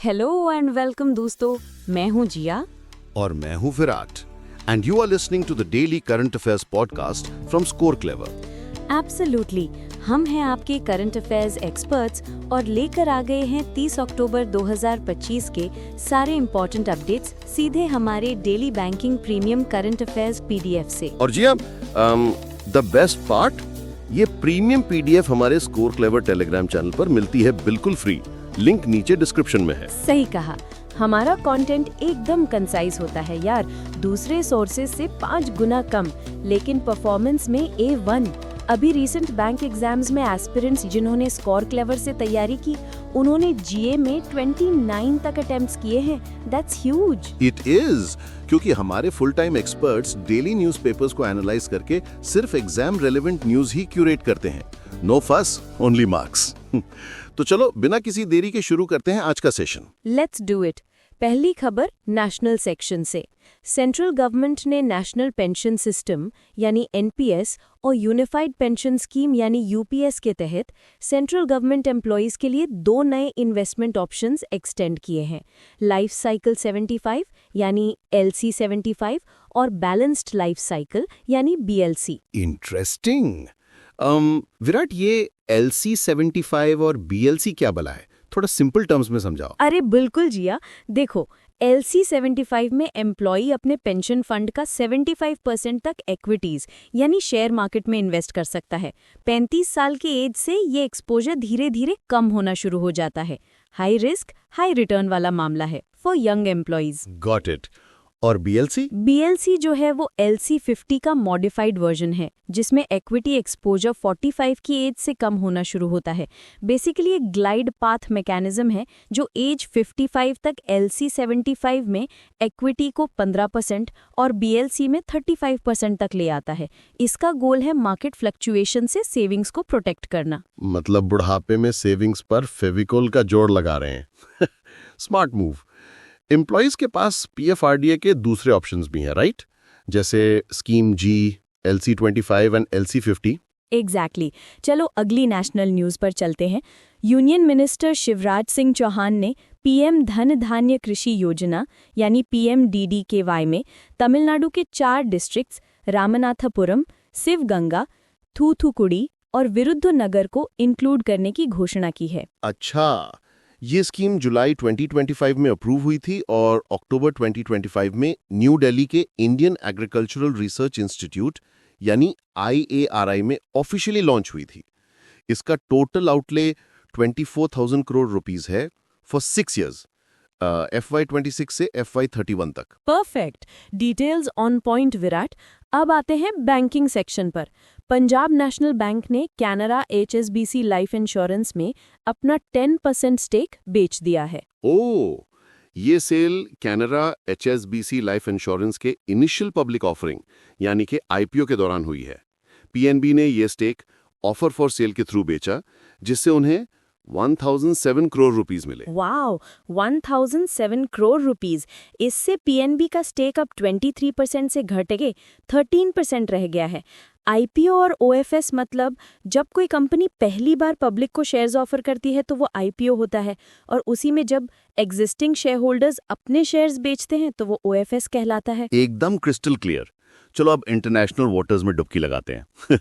Hello and welcome दोस्तों, मैं हूँ जिया और मैं हूं Virat and you are listening to the daily current affairs podcast from Score Clever. Absolutely. हम हैं आपके करंट अफेयर्स एक्सपर्ट्स और लेकर आ गए हैं 30 अक्टूबर 2025 के सारे इम्पोर्टेंट अपडेट्स सीधे हमारे daily banking premium current affairs PDF से। और जिया, द बेस्ट पार्ट, ये प्रीमियम पीडीएफ हमारे स्कोर क्लेवर टेलीग्राम चैनल पर मिलती है बिल्कुल फ्री। लिंक नीचे डिस्क्रिप्शन में है। सही कहा, हमारा कंटेंट एकदम कंसाइज होता है यार, दूसरे सोर्सेज से 5 गुना कम, लेकिन परफॉर्मेंस में A1। अभी रिसेंट बैंक एग्जाम्स में एस्पिरेंट्स जिन्होंने स्कोर क्लेवर से तैयारी की, उन्होंने जीए में 29 तक अटेम्प्ट्स किए हैं। That's huge. इट इज, क्योंकि हमारे full time experts daily newspapers को एनालाइज करके सिर्फ एग्जाम रेलेवेंट न्यूज ही क्यूरेट करते हैं। नो फस, ओनली मार्क्स। तो चलो बिना किसी देरी के शुरू करते हैं आज का सेशन। Let's do it. पहली खबर नेशनल सेक्शन से। सेंट्रल गवर्नमेंट ने नेशनल पेंशन सिस्टम यानी एनपीएस और यूनिफाइड पेंशन स्कीम यानी यूपीएस के तहत सेंट्रल गवर्नमेंट एम्प्लॉयज के लिए 2 नए इन्वेस्टमेंट ऑप्शंस एक्सटेंड किए हैं, लाइफ साइकिल 75 यानी एलसी 75 और बैलेंस्ड लाइफ साइकिल यानी बीएलसी। इंटरेस्टिंग। विराट, ये LC 75 और BLC क्या भला है? थोड़ा सिंपल टर्म्स में समझाओ। अरे बिल्कुल जिया, देखो LC 75 में एम्प्लॉई अपने पेंशन फंड का 75% तक इक्विटीज यानी शेयर मार्केट में इन्वेस्ट कर सकता है। 35 साल की एज से ये एक्सपोजर धीरे धीरे कम होना शुरू हो जाता है। हाई रिस्क हाई रिटर्न वाला मामला है for young employees. Got it. और BLC जो है वो LC 50 का मॉडिफाइड वर्जन है, जिसमें इक्विटी एक्सपोजर 45 की एज से कम होना शुरू होता है। बेसिकली एक ग्लाइड पाथ मैकेनिज्म है जो एज 55 तक LC 75 में इक्विटी को 15% और BLC में 35% तक ले आता है। इसका गोल है मार्केट फ्लक्चुएशन से सेविंग्स को प्रोटेक्ट करना। मतलब बुढ़ापे में सेविंग्स पर फेविकोल का जोड़ लगा रहे हैं। Smart move. एम्प्लॉइज के पास PFRDA के दूसरे ऑप्शंस भी हैं, राइट? जैसे scheme G, LC 25 and LC 50। Exactly. चलो अगली नेशनल न्यूज पर चलते हैं। यूनियन मिनिस्टर शिवराज सिंह चौहान ने PM धन धान्य कृषि योजना यानी PMDDKY में तमिलनाडु के 4 डिस्ट्रिक्ट्स रामनाथपुरम, शिवगंगा, थूथुकुडी और विरुद्धनगर को इंक्लूड करने की घोषणा की है। अच्छा, ये स्कीम जुलाई 2025 में अप्रूव हुई थी और अक्टूबर 2025 में न्यू दिल्ली के इंडियन एग्रीकल्चरल रिसर्च इंस्टीट्यूट यानी IARI में ऑफिशियली लॉन्च हुई थी। इसका टोटल आउटले 24,000 करोड़ रुपीस है फॉर 6 इयर्स, FY 26 से FY 31 तक। Perfect, details on point Virat. अब आते हैं बैंकिंग सेक्शन पर। पंजाब नेशनल बैंक ने कैनरा HSBC लाइफ इंश्योरेंस में अपना 10% स्टेक बेच दिया है। ओह, ये sale Canara HSBC life insurance के इनिशियल पब्लिक ऑफरिंग यानी कि IPO के दौरान हुई है। PNB ने ये स्टेक ऑफर फॉर सेल के थ्रू बेचा, जिससे उन्हें 1007 करोड़ रुपीस मिले। Wow, 1007 crore rupees. इससे PNB का स्टेक अब 23% से घट के 13% रह गया है। IPO और OFS मतलब जब कोई कंपनी पहली बार पब्लिक को शेयर्स ऑफर करती है तो वो IPO होता है, और उसी में जब एग्जिस्टिंग शेयर होल्डर्स अपने शेयर्स बेचते हैं तो वो OFS कहलाता है। एकदम क्रिस्टल क्लियर। चलो अब इंटरनेशनल वाटर्स में डुबकी लगाते हैं।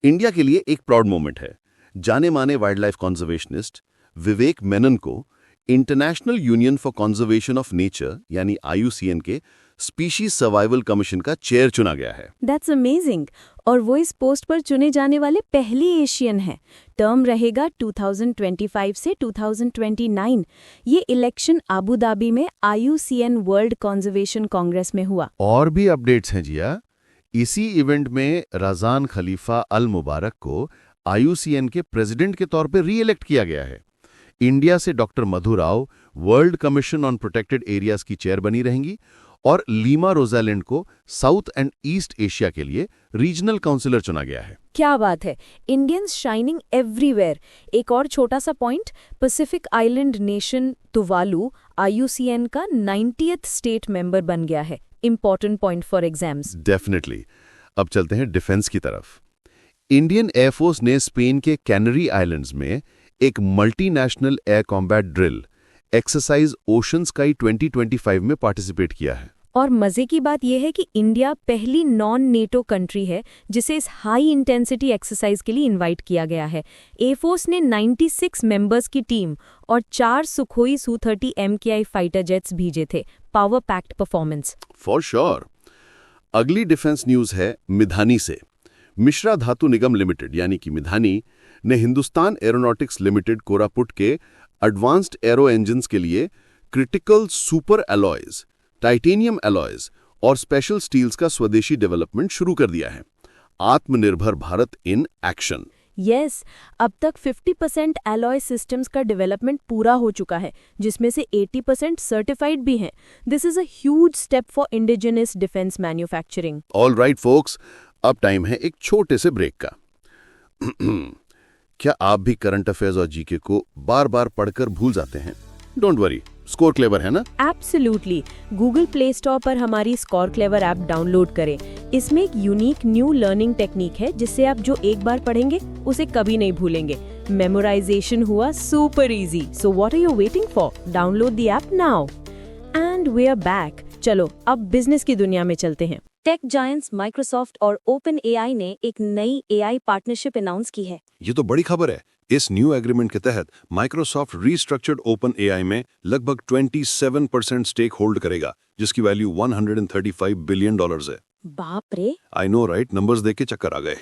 इंडिया के लिए एक प्राउड मोमेंट है। जाने माने वाइल्ड लाइफ कॉन्जर्वेशनिस्ट विवेक मेनन को international union for conservation of nature यानी IUCN के स्पीशीज सर्वाइवल कमीशन का चेयर चुना गया है। That's amazing. और वो इस पोस्ट पर चुने जाने वाले पहली एशियन हैं। टर्म रहेगा 2025 से 2029। ये इलेक्शन अबू धाबी में IUCN वर्ल्ड कंजर्वेशन कांग्रेस में हुआ। और भी अपडेट्स हैं जिया। इसी इवेंट में रज़ान खलीफा अल मुबारक को IUCN के प्रेसिडेंट के तौर पर री-इलेक्ट किया गया है। इंडिया से doctor Madhu Rao world commission on protected areas की चेयर बनी रहेंगी और लीमा रोजालैंड को साउथ एंड ईस्ट एशिया के लिए रीजनल काउंसिलर चुना गया है। क्या बात है, इंडियंस शाइनिंग एवरीवेयर। एक और छोटा सा point, Pacific island nation Tuvalu IUCN का 90th स्टेट मेंबर बन गया है। Important point for exams. Definitely. अब चलते हैं डिफेंस की तरफ। इंडियन एयरफोर्स ने स्पेन के कैनरी आइलैंड्स में एक multinational air combat drill exercise ocean sky 2025 में पार्टिसिपेट किया है। और मजे की बात यह है कि इंडिया पहली नॉन नेटो कंट्री है जिसे इस हाई इंटेंसिटी एक्सरसाइज के लिए इनवाइट किया गया है। एयरफोर्स ने 96 मेंबर्स की टीम और 4 Sukhoi Su-30 MKI fighter jets भेजे थे। Power packed performance. For sure. अगली डिफेंस न्यूज है मिधानी से। मिश्रा धातु निगम लिमिटेड यानी कि मिधानी ने हिंदुस्तान एरोनॉटिक्स लिमिटेड कोरापुट के एडवांस्ड एरो इंजन्स के लिए critical super alloys, titanium alloys और स्पेशल स्टील्स का स्वदेशी डेवलपमेंट शुरू कर दिया है। आत्मनिर्भर भारत इन एक्शन। यस, अब तक 50% एलॉय सिस्टम्स का डेवलपमेंट पूरा हो चुका है, जिसमें से 80% सर्टिफाइड भी हैं। This is a huge step for indigenous defence manufacturing. All right folks, अब टाइम है एक छोटे से ब्रेक का। क्या आप भी करंट अफेयर्स और जीके को बार बार पढ़कर भूल जाते हैं? डोंट वरी, स्कोर क्लेवर है ना? एब्सोल्युटली। गूगल प्ले स्टोर पर हमारी स्कोर क्लेवर ऐप डाउनलोड करें। इसमें एक यूनिक न्यू लर्निंग टेक्निक है जिससे आप जो एक बार पढ़ेंगे उसे कभी नहीं भूलेंगे। मेमोराइजेशन हुआ super easy. So what are you waiting for? Download the app now. And we are back. चलो अब बिजनेस की दुनिया में चलते हैं। टेक जायंट्स माइक्रोसॉफ्ट और ओपन एआई ने एक नई एआई पार्टनरशिप अनाउंस की है। ये तो बड़ी खबर है। इस न्यू एग्रीमेंट के तहत माइक्रोसॉफ्ट रीस्ट्रक्चर्ड ओपन एआई में लगभग 27% स्टेक होल्ड करेगा, जिसकी वैल्यू $135 बिलियन है। बाप रे। आई नो राइट, नंबर्स देख के चक्कर आ गए।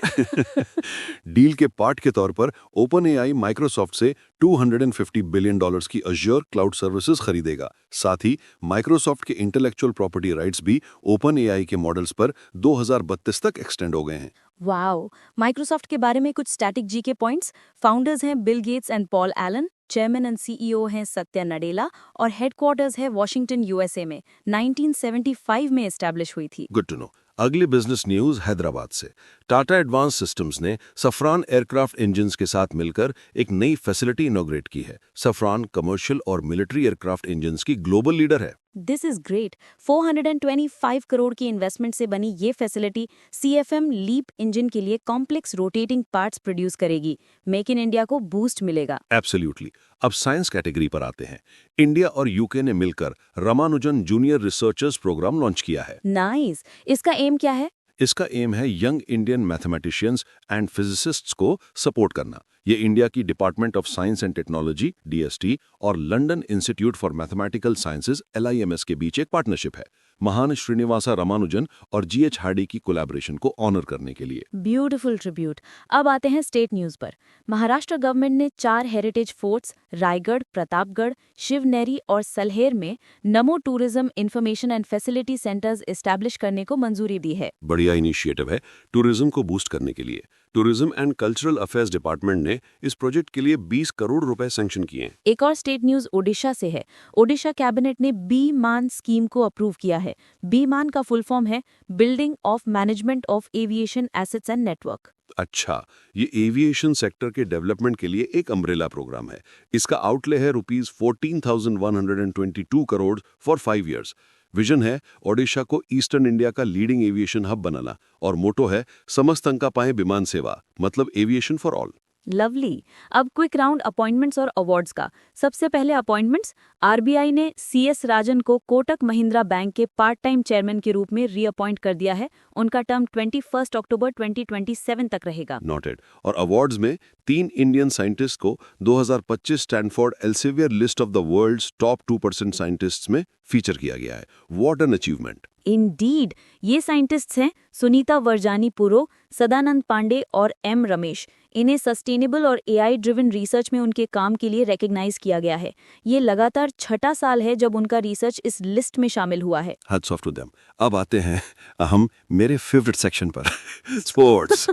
डील के पार्ट के तौर पर ओपन एआई माइक्रोसॉफ्ट से $250 बिलियन की अज्योर क्लाउड सर्विसेज खरीदेगा। साथ ही माइक्रोसॉफ्ट के इंटेलेक्चुअल प्रॉपर्टी राइट्स भी ओपन एआई के मॉडल्स पर 2032 तक एक्सटेंड हो गए हैं। वाओ। माइक्रोसॉफ्ट के बारे में कुछ स्टैटिक जीके पॉइंट्स। फाउंडर्स हैं Bill Gates and Paul Allen. Chairman and CEO हैं सत्या नडेला और हेडक्वार्टर्स है वॉशिंगटन यूएसए में। 1975 में एस्टैब्लिश हुई थी। Good to know. अगली बिजनेस न्यूज हैदराबाद से। टाटा एडवांस सिस्टम्स ने सफरान एयरक्राफ्ट इंजन्स के साथ मिलकर एक नई फैसिलिटी इनॉग्रेट की है। सफरान कमर्शियल और मिलिट्री एयरक्राफ्ट इंजन्स की ग्लोबल लीडर है। This is great. 425 करोड़ की इन्वेस्टमेंट से बनी ये फैसिलिटी CFM लीप इंजन के लिए कॉम्प्लेक्स रोटेटिंग पार्ट्स प्रोड्यूस करेगी। मेक इन इंडिया को बूस्ट मिलेगा। एब्सोल्युटली। अब साइंस कैटेगरी पर आते हैं। इंडिया और यूके ने मिलकर Ramanujan junior researchers programme launch किया है। नाइस। इसका एम क्या है? इसका एम है यंग इंडियन मैथमेटिशियंस एंड फिजिसिस्ट्स को सपोर्ट करना। ये इंडिया की department of science and technology DST और London institute for mathematical sciences LIMS के बीच एक पार्टनरशिप है, महान श्रीनिवासा रामानुजन और GH हार्डी की कोलैबोरेशन को ऑनर करने के लिए। Beautiful tribute. अब आते हैं स्टेट न्यूज पर। महाराष्ट्र गवर्नमेंट ने 4 हेरिटेज फोर्ट्स रायगढ़, प्रतापगढ़, शिवनेरी और सलहेर में नमो tourism information and facility centres establish करने को मंजूरी दी है। बढ़िया इनिशिएटिव है टूरिज्म को बूस्ट करने के लिए। Tourism and cultural affairs department ने इस प्रोजेक्ट के लिए 20 करोड़ रुपए सैंक्शन किए। एक और स्टेट न्यूज ओडिशा से है। ओडिशा कैबिनेट ने बी-मान स्कीम को अप्रूव किया है। बी-मान का फुल फॉर्म है building of management of aviation assets and network. अच्छा, ये एविएशन सेक्टर के डेवलपमेंट के लिए एक अम्ब्रेला प्रोग्राम है। इसका आउटले है ₹14,122 करोड़ फॉर 5 इयर्स। विजन है ओडिशा को ईस्टर्न इंडिया का लीडिंग एविएशन हब बनाना और मोटो है समस्त अंका पाए विमान सेवा, मतलब एविएशन फॉर ऑल। लवली। अब क्विक राउंड अपॉइंटमेंट्स और अवार्ड्स का। सबसे पहले अपॉइंटमेंट्स। आरबीआई ने CS राजन को कोटक महिंद्रा बैंक के पार्ट टाइम चेयरमैन के रूप में रीअपॉइंट कर दिया है। उनका टर्म 21 अक्टूबर 2027 तक रहेगा। नोटेड। और अवार्ड्स में 3 इंडियन साइंटिस्ट को 2025 Stanford Elsevier list of the world's top 2% scientists में फीचर किया गया है। What an achievement. इंडीड। ये साइंटिस्ट्स हैं सुनीता वर्जानी पुरो, सदानंद पांडे और M रमेश। इन्हें सस्टेनेबल और AI ड्रिवन रिसर्च में उनके काम के लिए रिकॉग्नाइज किया गया है। ये लगातार 6ठा साल है जब उनका रिसर्च इस लिस्ट में शामिल हुआ है। Hats off to them. अब आते हैं हम मेरे फेवरेट सेक्शन पर, स्पोर्ट्स।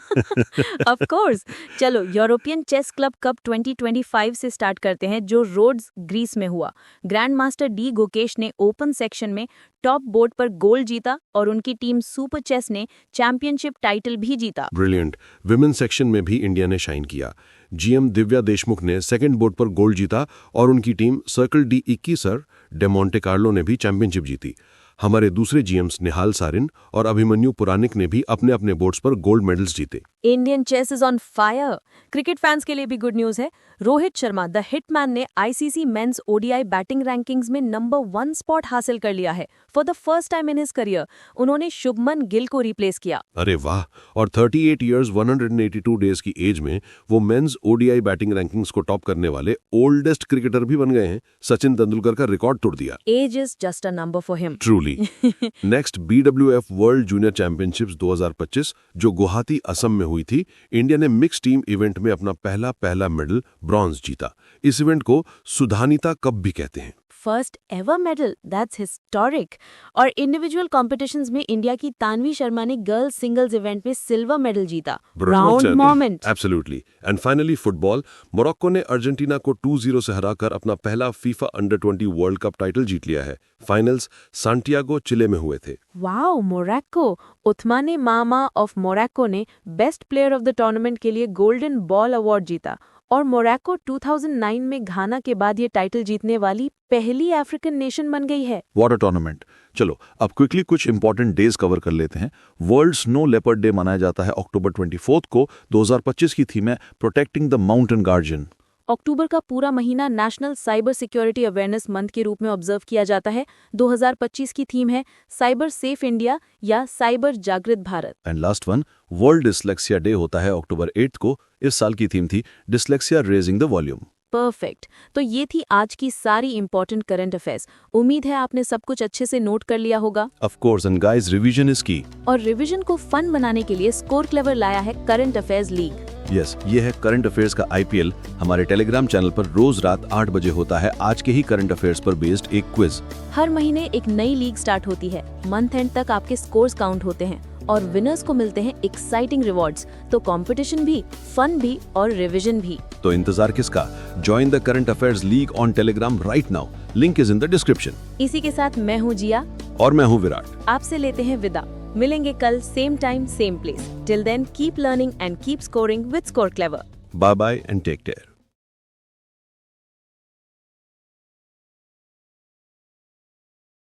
Of course. चलो यूरोपियन चेस क्लब कप 2025 से स्टार्ट करते हैं, जो रोड्स ग्रीस में हुआ। ग्रैंड मास्टर D गुकेश ने ओपन सेक्शन में टॉप बोर्ड पर गोल्ड जीता और उनकी टीम सुपर चेस ने चैंपियनशिप टाइटल भी जीता। ब्रिलियंट। विमेन सेक्शन में भी इंडिया ने शाइन किया। GM दिव्या देशमुख ने सेकंड बोर्ड पर गोल्ड जीता और उनकी टीम सर्कल D21 डेमोंटे कार्लो ने भी चैंपियनशिप जीती। हमारे दूसरे जीएम्स निहाल सारिन और अभिमन्यु पुरानिक ने भी अपने अपने बोर्ड्स पर गोल्ड मेडल्स जीते। Indian chess is on fire. Cricket fans के लिए भी गुड न्यूज है। रोहित शर्मा द हिटमैन ने ICC men's ODI batting rankings में नंबर 1 स्पॉट हासिल कर लिया है। For the first time in his career उन्होंने शुभमन गिल को रिप्लेस किया। अरे वाह, और 38 इयर्स 182 डेज की एज में वो मेंस ओडीआई बैटिंग रैंकिंग्स को टॉप करने वाले ओल्डेस्ट क्रिकेटर भी बन गए हैं। सचिन तेंदुलकर का रिकॉर्ड तोड़ दिया। Age is just a number for him. Truly. Next BWF world junior championships 2025 जो गुवाहाटी असम में हुई थी, इंडिया ने मिक्स टीम इवेंट में अपना पहला मेडल ब्रॉन्ज जीता। इस इवेंट को सुधानिता कप भी कहते हैं। First ever medal, that's historic. और इंडिविजुअल कॉम्पिटिशंस में इंडिया की तानवी शर्मा ने गर्ल्स सिंगल्स इवेंट में सिल्वर मेडल जीता। Proud moment. Absolutely. And finally football, Morocco ने अर्जेंटीना को 2-0 से हराकर अपना पहला FIFA under world cup title जीत लिया है। फाइनल्स सांटियागो, चिले में हुए थे। Wow, Morocco. Othmane Maamma of Morocco ने best player of the tournament के लिए गोल्डन बॉल अवार्ड जीता। और मोरक्को 2009 में घाना के बाद ये टाइटल जीतने वाली पहली अफ्रीकन नेशन बन गई है। What a tournament. चलो अब क्विकली कुछ इंपॉर्टेंट डेज कवर कर लेते हैं। वर्ल्ड स्नो लेपर्ड डे मनाया जाता है अक्टूबर 24 को। 2025 की थीम है प्रोटेक्टिंग द माउंटेन गार्जियन। अक्टूबर का पूरा महीना national cyber security awareness month के रूप में ऑब्जर्व किया जाता है। 2025 की थीम है साइबर सेफ इंडिया या साइबर जागृत Bharat. And last one, world dyslexia day होता है अक्टूबर 8 को। इस साल की थीम थी dyslexia raising the volume. Perfect. तो ये थी आज की सारी इंपॉर्टेंट करंट अफेयर्स। उम्मीद है आपने सब कुछ अच्छे से नोट कर लिया होगा। Of course, and guys, revision is की। और रिवीजन को फन बनाने के लिए स्कोर क्लेवर लाया है करंट अफेयर्स लीग। यस, ये है करंट अफेयर्स का IPL। हमारे टेलीग्राम चैनल पर रोज रात 8 बजे होता है आज के ही करंट अफेयर्स पर बेस्ड एक क्विज। हर महीने एक नई लीग स्टार्ट होती है। मंथ एंड तक आपके स्कोर्स काउंट होते हैं और विनर्स को मिलते हैं एक्साइटिंग रिवॉर्ड्स। तो कंपटीशन भी, फन भी और रिवीजन भी। तो इंतजार किसका? Join the current affairs league on Telegram right now. Link is in the description. इसी के साथ मैं हूँ जिया और मैं हूँ विराट। आपसे लेते हैं विदा। मिलेंगे कल same time same place. Till then keep learning and keep scoring with Score Clever. Bye bye and take care.